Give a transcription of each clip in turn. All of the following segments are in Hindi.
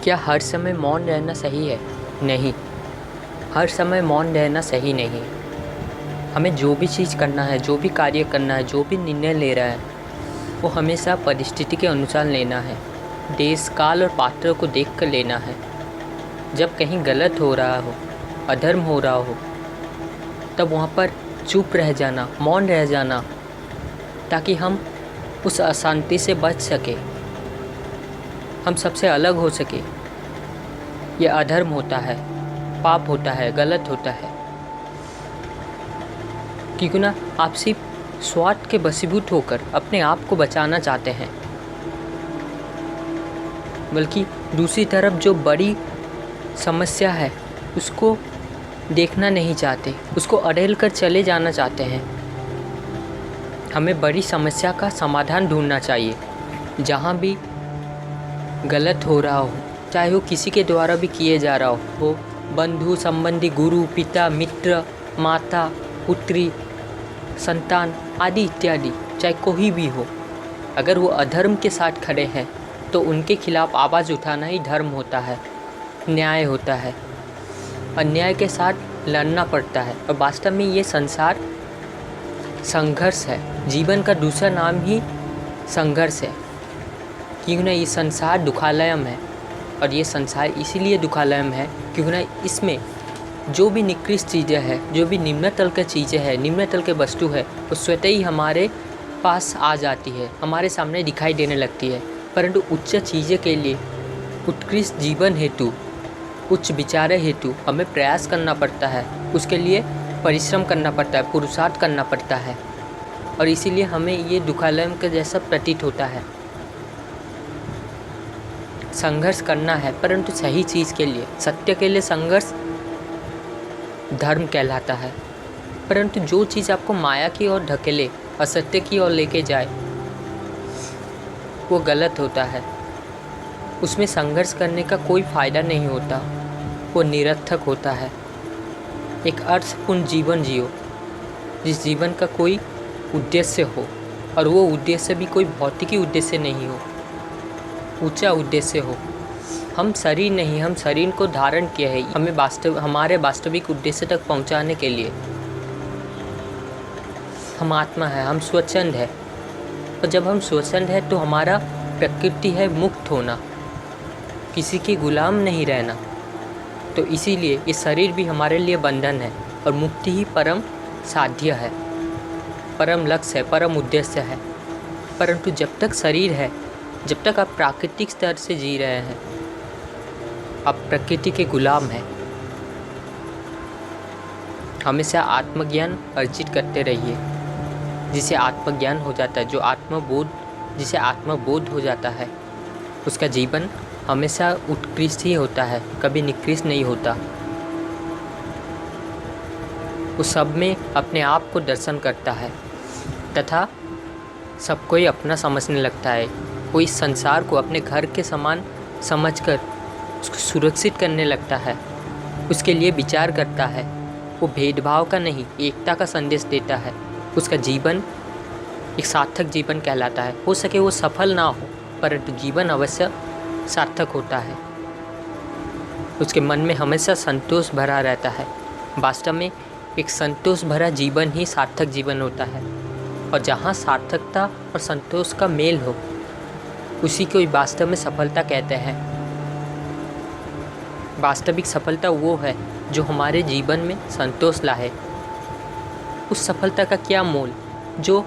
क्या हर समय मौन रहना सही है? नहीं, हर समय मौन रहना सही नहीं। हमें जो भी चीज़ करना है, जो भी कार्य करना है, जो भी निर्णय ले रहा है, वो हमेशा परिस्थिति के अनुसार लेना है। देश, काल और पात्र को देख कर लेना है। जब कहीं गलत हो रहा हो, अधर्म हो रहा हो, तब वहाँ पर चुप रह जाना, मौन रह जाना, ताकि हम उस अशांति से बच सके, हम सबसे अलग हो सके। यह अधर्म होता है, पाप होता है, गलत होता है। क्योंकि ना आप सिर्फ स्वार्थ के वशीभूत होकर अपने आप को बचाना चाहते हैं, बल्कि दूसरी तरफ जो बड़ी समस्या है उसको देखना नहीं चाहते, उसको अड़ेल कर चले जाना चाहते हैं। हमें बड़ी समस्या का समाधान ढूंढना चाहिए। जहाँ भी गलत हो रहा हो, चाहे वो किसी के द्वारा भी किए जा रहा हो, वो बंधु संबंधी, गुरु, पिता, मित्र, माता, पुत्री, संतान आदि इत्यादि, चाहे कोई भी हो, अगर वो अधर्म के साथ खड़े हैं तो उनके खिलाफ आवाज़ उठाना ही धर्म होता है, न्याय होता है। अन्याय के साथ लड़ना पड़ता है। और वास्तव में ये संसार संघर्ष है। जीवन का दूसरा नाम ही संघर्ष है। क्यों ना ये संसार दुखालयम है, और ये संसार इसीलिए दुखालयम है क्योंकि ना इसमें जो भी निकृष्ट चीज़ें हैं, जो भी निम्न तल की चीज़ें हैं, निम्न तल के वस्तु है, वो स्वतः ही हमारे पास आ जाती है, हमारे सामने दिखाई देने लगती है। परंतु उच्च चीज़ें के लिए, उत्कृष्ट जीवन हेतु, उच्च विचार हेतु हमें प्रयास करना पड़ता है, उसके लिए परिश्रम करना पड़ता है, पुरुषार्थ करना पड़ता है। और इसीलिए हमें ये दुखालयम के जैसा प्रतीत होता है। संघर्ष करना है, परंतु सही चीज़ के लिए, सत्य के लिए संघर्ष धर्म कहलाता है। परंतु जो चीज़ आपको माया की ओर ढकेले, असत्य की ओर लेके जाए, वो गलत होता है। उसमें संघर्ष करने का कोई फ़ायदा नहीं होता, वो निरर्थक होता है। एक अर्थपूर्ण जीवन जियो, जिस जीवन का कोई उद्देश्य हो, और वो उद्देश्य भी कोई भौतिकी उद्देश्य नहीं हो, ऊंचा उद्देश्य हो। हम शरीर नहीं, हम शरीर को धारण किया है हमें हमारे वास्तविक उद्देश्य तक पहुंचाने के लिए। हम आत्मा है, हम स्वच्छंद है। और जब हम स्वच्छंद है तो हमारा प्रकृति है मुक्त होना, किसी के गुलाम नहीं रहना। तो इसीलिए ये शरीर भी हमारे लिए बंधन है, और मुक्ति ही परम साध्य है, परम लक्ष्य है, परम उद्देश्य है। परंतु जब तक शरीर है, जब तक आप प्राकृतिक स्तर से जी रहे हैं, आप प्रकृति के गुलाम हैं। हमेशा आत्मज्ञान अर्जित करते रहिए, जिसे आत्मज्ञान हो जाता है, जिसे आत्मबोध हो जाता है, उसका जीवन हमेशा उत्कृष्ट ही होता है, कभी निकृष्ट नहीं होता। उस सब में अपने आप को दर्शन करता है, तथा सबको ही अपना समझने लगता है। वो इस संसार को अपने घर के समान समझकर उसको सुरक्षित करने लगता है, उसके लिए विचार करता है। वो भेदभाव का नहीं, एकता का संदेश देता है। उसका जीवन एक सार्थक जीवन कहलाता है। हो सके वो सफल ना हो, परंतु जीवन अवश्य सार्थक होता है। उसके मन में हमेशा संतोष भरा रहता है। वास्तव में एक संतोष भरा जीवन ही सार्थक जीवन होता है। और जहाँ सार्थकता और संतोष का मेल हो, उसी को वास्तव में सफलता कहते हैं। वास्तविक सफलता वो है जो हमारे जीवन में संतोष लाए। उस सफलता का क्या मोल, जो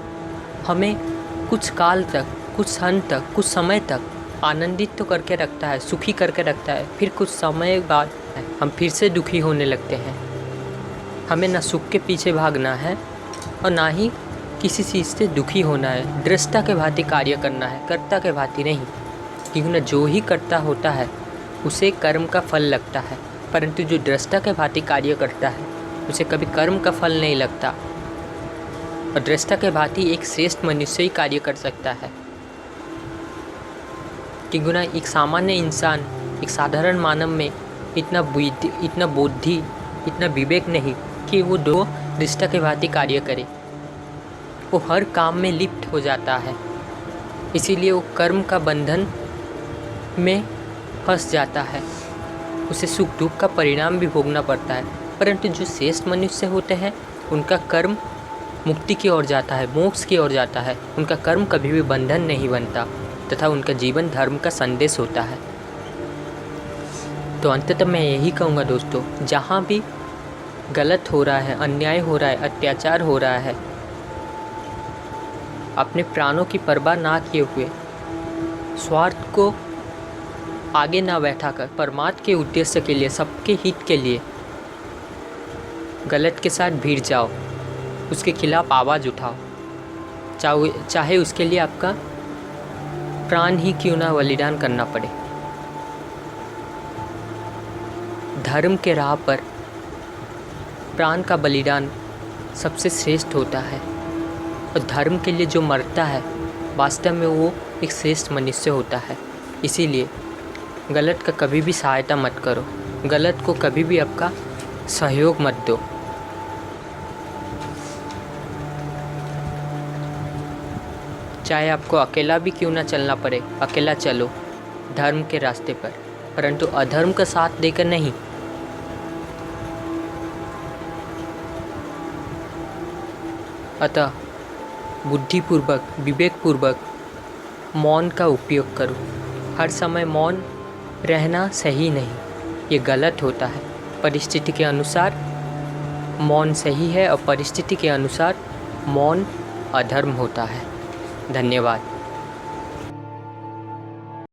हमें कुछ काल तक, कुछ क्षण तक, कुछ समय तक आनंदित तो करके रखता है, सुखी करके रखता है, फिर कुछ समय बाद हम फिर से दुखी होने लगते हैं। हमें ना सुख के पीछे भागना है और ना ही किसी चीज़ से दुखी होना है। दृष्टा के भांति कार्य करना है, कर्ता के भांति नहीं। क्योंकि ना जो ही कर्ता होता है उसे कर्म का फल लगता है, परंतु जो दृष्टा के भांति कार्य करता है उसे कभी कर्म का फल नहीं लगता। और दृष्टा के भांति एक श्रेष्ठ मनुष्य ही कार्य कर सकता है। क्योंकि ना एक सामान्य इंसान, एक साधारण मानव में इतना बुद्धि, इतना विवेक नहीं कि वो दो दृष्टा के भांति कार्य करे। वो हर काम में लिप्त हो जाता है, इसीलिए वो कर्म का बंधन में फंस जाता है, उसे सुख दुख का परिणाम भी भोगना पड़ता है। परंतु जो श्रेष्ठ मनुष्य होते हैं उनका कर्म मुक्ति की ओर जाता है, मोक्ष की ओर जाता है। उनका कर्म कभी भी बंधन नहीं बनता तथा उनका जीवन धर्म का संदेश होता है। तो अंततः मैं यही कहूँगा दोस्तों, जहाँ भी गलत हो रहा है, अन्याय हो रहा है, अत्याचार हो रहा है, अपने प्राणों की परवाह ना किए हुए, स्वार्थ को आगे ना बैठाकर परमात्मा के उद्देश्य के लिए, सबके हित के लिए गलत के साथ भिड़ जाओ, उसके खिलाफ आवाज़ उठाओ, चाहे उसके लिए आपका प्राण ही क्यों ना बलिदान करना पड़े। धर्म के राह पर प्राण का बलिदान सबसे श्रेष्ठ होता है और धर्म के लिए जो मरता है वास्तव में वो एक श्रेष्ठ मनुष्य होता है। इसीलिए गलत का कभी भी सहायता मत करो, गलत को कभी भी आपका सहयोग मत दो। चाहे आपको अकेला भी क्यों ना चलना पड़े, अकेला चलो धर्म के रास्ते पर, परंतु अधर्म का साथ देकर नहीं। अतः बुद्धिपूर्वक, विवेकपूर्वक मौन का उपयोग करो। हर समय मौन रहना सही नहीं, ये गलत होता है। परिस्थिति के अनुसार मौन सही है और परिस्थिति के अनुसार मौन अधर्म होता है। धन्यवाद।